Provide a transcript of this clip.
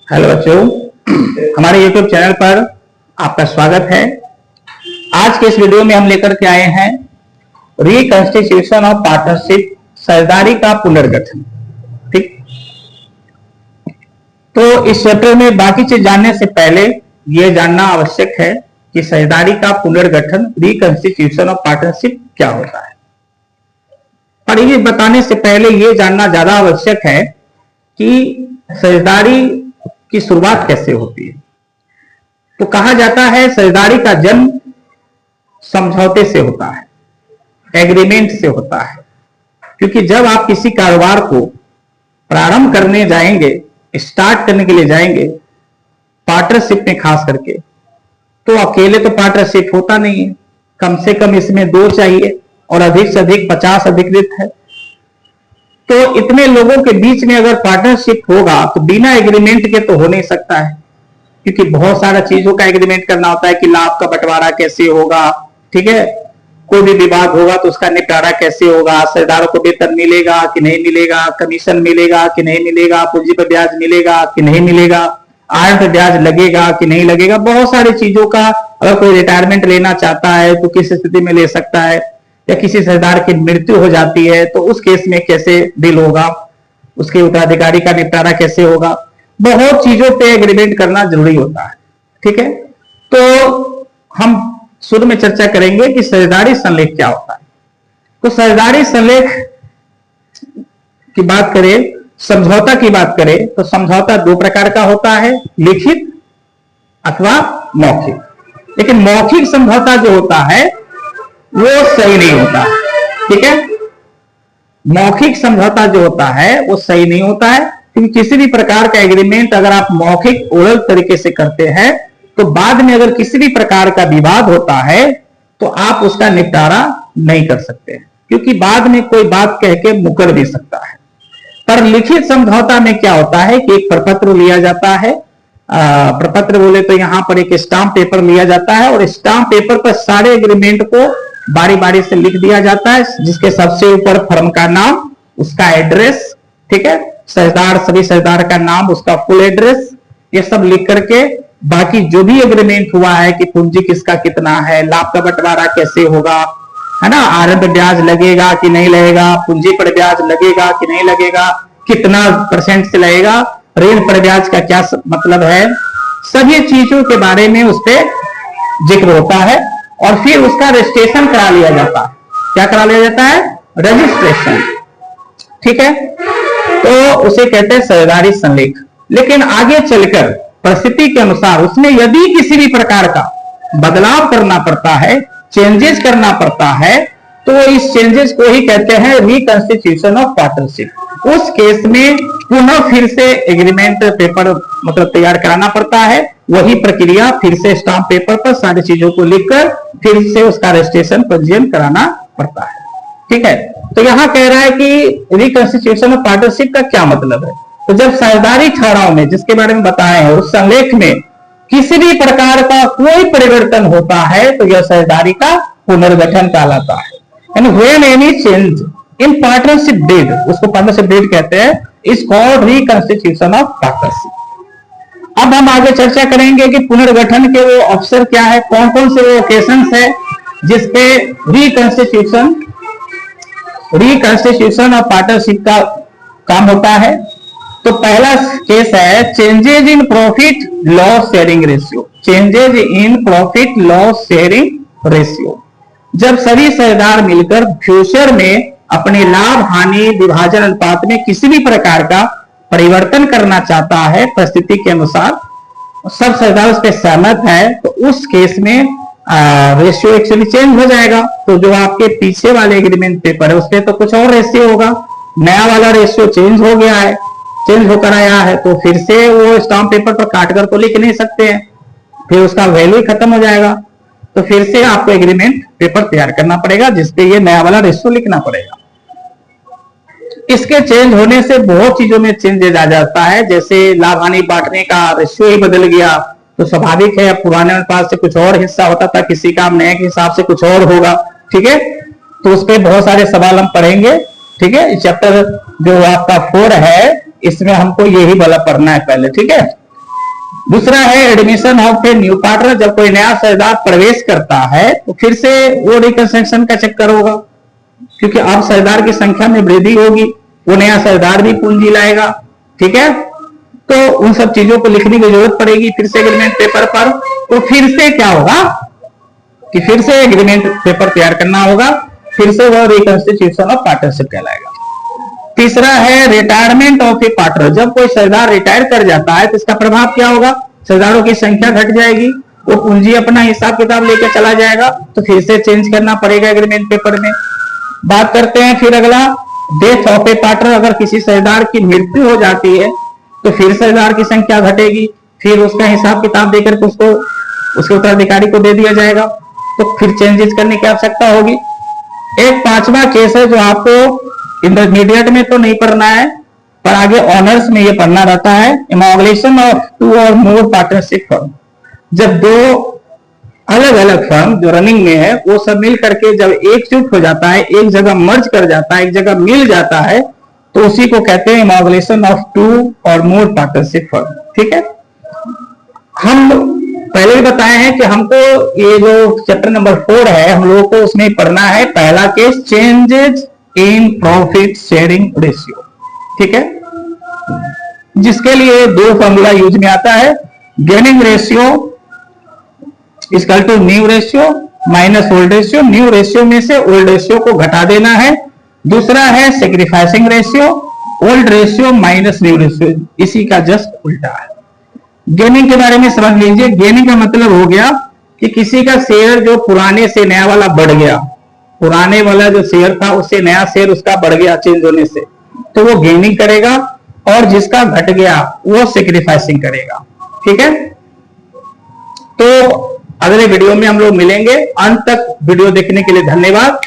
Hello बच्चों, हमारे YouTube channel पर आपका स्वागत है। आज के इस वीडियो में हम लेकर के आए हैं रिकंस्टिट्यूशन ऑफ पार्टनरशिप, साझेदारी का पुनर्गठन। ठीक, तो इस चैप्टर में बाकी चीज जानने से पहले यह जानना आवश्यक है कि साझेदारी का पुनर्गठन, रिकंस्टिट्यूशन ऑफ पार्टनरशिप क्या होता है। और ये बताने से पहले यह जानना ज्यादा आवश्यक है कि साझेदारी की शुरुआत कैसे होती है। तो कहा जाता है साझेदारी का जन्म समझौते से होता है, एग्रीमेंट से होता है। क्योंकि जब आप किसी कारोबार को प्रारंभ करने जाएंगे, स्टार्ट करने के लिए जाएंगे पार्टनरशिप में खास करके, तो अकेले तो पार्टनरशिप होता नहीं है, कम से कम इसमें 2 चाहिए और अधिक से अधिक 50 अधिकृत है। तो इतने लोगों के बीच में अगर पार्टनरशिप होगा तो बिना एग्रीमेंट के तो हो नहीं सकता है, क्योंकि बहुत सारा चीजों का एग्रीमेंट करना होता है कि लाभ का बंटवारा कैसे होगा, ठीक है, कोई भी विवाद होगा तो उसका निपटारा कैसे होगा, साझेदारों को वेतन मिलेगा कि नहीं मिलेगा, कमीशन मिलेगा कि नहीं मिलेगा, पूंजी पर ब्याज मिलेगा कि नहीं मिलेगा, आय पर ब्याज लगेगा कि नहीं लगेगा। बहुत सारी चीजों का, अगर कोई रिटायरमेंट लेना चाहता है तो किस स्थिति में ले सकता है, या किसी साझेदार की मृत्यु हो जाती है तो उस केस में कैसे डील होगा, उसके उत्तराधिकारी का निपटारा कैसे होगा, बहुत चीजों पे एग्रीमेंट करना जरूरी होता है। ठीक है, तो हम शुरू में चर्चा करेंगे कि साझेदारी संलेख क्या होता है। तो साझेदारी संलेख की बात करें, समझौता की बात करें तो समझौता 2 प्रकार का होता है, लिखित अथवा मौखिक। लेकिन मौखिक समझौता जो होता है वो सही नहीं होता। ठीक है, मौखिक समझौता जो होता है वो सही नहीं होता है, क्योंकि किसी भी प्रकार का एग्रीमेंट अगर आप मौखिक ओरल तरीके से करते हैं तो बाद में अगर किसी भी प्रकार का विवाद होता है तो आप उसका निपटारा नहीं कर सकते, क्योंकि बाद में कोई बात कह के मुकर भी सकता है। पर लिखित समझौता में क्या होता है कि एक प्रपत्र लिया जाता है, प्रपत्र बोले तो यहां पर एक स्टाम्प पेपर लिया जाता है, और स्टाम्प पेपर पर सारे एग्रीमेंट को बारी बारी से लिख दिया जाता है, जिसके सबसे ऊपर फर्म का नाम, उसका एड्रेस, ठीक है, साझेदार, सभी साझेदार का नाम, उसका फुल एड्रेस, ये सब लिख करके बाकी जो भी एग्रीमेंट हुआ है कि पूंजी किसका कितना है, लाभ का बंटवारा कैसे होगा, है ना, आय पर ब्याज लगेगा कि नहीं लगेगा, पूंजी पर ब्याज लगेगा कि नहीं लगेगा, कितना % से लगेगा, ऋण पर ब्याज का क्या मतलब है, सभी चीजों के बारे में उस पर जिक्र होता है। और फिर उसका रजिस्ट्रेशन करा लिया जाता है। क्या करा लिया जाता है? रजिस्ट्रेशन। ठीक है, तो उसे कहते हैं साझेदारी संलेख। लेकिन आगे चलकर परिस्थिति के अनुसार उसमें यदि किसी भी प्रकार का बदलाव करना पड़ता है, चेंजेस करना पड़ता है, तो इस चेंजेस को ही कहते हैं रिकंस्टिट्यूशन ऑफ पार्टनरशिप। उस केस में पुनः फिर से एग्रीमेंट पेपर मतलब तैयार कराना पड़ता है, वही प्रक्रिया फिर से स्टाम्प पेपर पर सारी चीजों को लिखकर फिर से उसका रजिस्ट्रेशन पंजीयन कराना पड़ता है। ठीक है, तो यहां कह रहा है कि रिकंस्टिट्यूशन ऑफ पार्टनरशिप का क्या मतलब है। तो जब साझेदारी ठहराव में, जिसके बारे में बताए हैं, उस संलेख में किसी भी प्रकार का कोई परिवर्तन होता है तो यह साझेदारी का पुनर्गठन कहलाता है। And when any change in partnership deed, उसको पार्टनरशिप डीड कहते हैं, is called reconstitution of partnership. अब हम आगे चर्चा करेंगे कि पुनर्गठन के वो अवसर क्या है, कौन कौन से वो ओकेशंस है जिसपे रिकंस्टिट्यूशन ऑफ पार्टनरशिप का काम होता है। तो पहला केस है changes in profit loss sharing ratio. Changes in profit loss sharing ratio, जब सभी साझेदार मिलकर फ्यूचर में अपने लाभ हानि विभाजन अनुपात में किसी भी प्रकार का परिवर्तन करना चाहता है, परिस्थिति के अनुसार सब साझेदार उस पर सहमत है, तो उस केस में रेशियो एक्चुअली चेंज हो जाएगा। तो जो आपके पीछे वाले एग्रीमेंट पेपर है उस पर तो कुछ और रेशियो होगा, नया वाला रेशियो चेंज हो गया है, चेंज होकर आया है, तो फिर से वो स्टाम्प पेपर पर काट कर तो लिख नहीं सकते हैं, फिर उसका वैल्यू खत्म हो जाएगा। तो फिर से आपको एग्रीमेंट पेपर तैयार करना पड़ेगा जिसपे ये नया वाला रेशियो लिखना पड़ेगा। इसके चेंज होने से बहुत चीजों में चेंजेज आ जाता है, जैसे लाभ हानि बांटने का रेशियो ही बदल गया तो स्वाभाविक है, पुराने अनुपात से कुछ और हिस्सा होता था किसी का, नए के हिसाब से कुछ और होगा। ठीक है, तो उस पर बहुत सारे सवाल हम पढ़ेंगे। ठीक है, चैप्टर जो आपका 4 है इसमें हमको यही वाला पढ़ना है पहले। ठीक है, दूसरा है admission of a new partner, जब कोई नया शेयरदार प्रवेश करता है तो फिर से वो रिकंस्ट्रक्शन का चक्कर होगा, क्योंकि अब शेयरदार की संख्या में वृद्धि होगी, वो नया शेयरदार भी पूंजी लाएगा, ठीक है। तो उन सब चीजों को लिखने की जरूरत पड़ेगी फिर से एग्रीमेंट पेपर पर। तो फिर से क्या होगा कि फिर से एग्रीमेंट पेपर तैयार करना होगा, फिर से वह रिकंस्टिट्यूशन ऑफ पार्टनरशिप कहलाएगा। तीसरा है रिटायरमेंट ऑफ ए पार्टनर, जब कोई शेयरदार रिटायर कर जाता है तो इसका प्रभाव क्या होगा, शेयरदारों की संख्या घट जाएगी, वो पूंजी अपना हिसाब किताब लेकर चला जाएगा, तो फिर से चेंज करना पड़ेगा एग्रीमेंट पेपर में। बात करते हैं फिर अगला, डेथ ऑफ ए पार्टनर, अगर किसी शेयरदार की मृत्यु हो जाती है तो फिर शेयरदार की संख्या घटेगी, फिर उसका हिसाब किताब देकर के उसको उसके उत्तराधिकारी को दे दिया जाएगा, तो फिर चेंजेस करने की आवश्यकता होगी। एक पांचवा केस है जो आपको इंटरमीडिएट में तो नहीं पढ़ना है, पर आगे ऑनर्स में ये पढ़ना रहता है, एमॉगलेशन ऑफ टू और मोर पार्टनरशिप फर्म, जब दो अलग अलग फर्म जो रनिंग में है वो सब मिल करके जब एकजुट हो जाता है, एक जगह मर्ज कर जाता है, एक जगह मिल जाता है, तो उसी को कहते हैं एमॉगलेशन ऑफ टू और मोर पार्टनरशिप फर्म, ठीक है। हम पहले भी बताए हैं कि हमको ये जो चैप्टर नंबर 4 है हम लोगों को उसमें पढ़ना है पहला case, changes in profit sharing ratio, ठीक है, जिसके लिए दो फॉर्मूला यूज में आता है, gaining ratio equal to new ratio minus old ratio, new ratio में से ओल्ड रेशियो को घटा देना है। दूसरा है sacrificing ratio, old ratio minus new ratio, इसी का जस्ट उल्टा है। गेनिंग के बारे में समझ लीजिए, गेनिंग का मतलब हो गया कि किसी का शेयर जो पुराने से नया वाला बढ़ गया, पुराने वाला जो शेयर था उससे नया शेयर उसका बढ़ गया चेंज होने से, तो वो गेनिंग करेगा, और जिसका घट गया वो सेक्रीफाइसिंग करेगा, ठीक है। तो अगले वीडियो में हम लोग मिलेंगे, अंत तक वीडियो देखने के लिए धन्यवाद।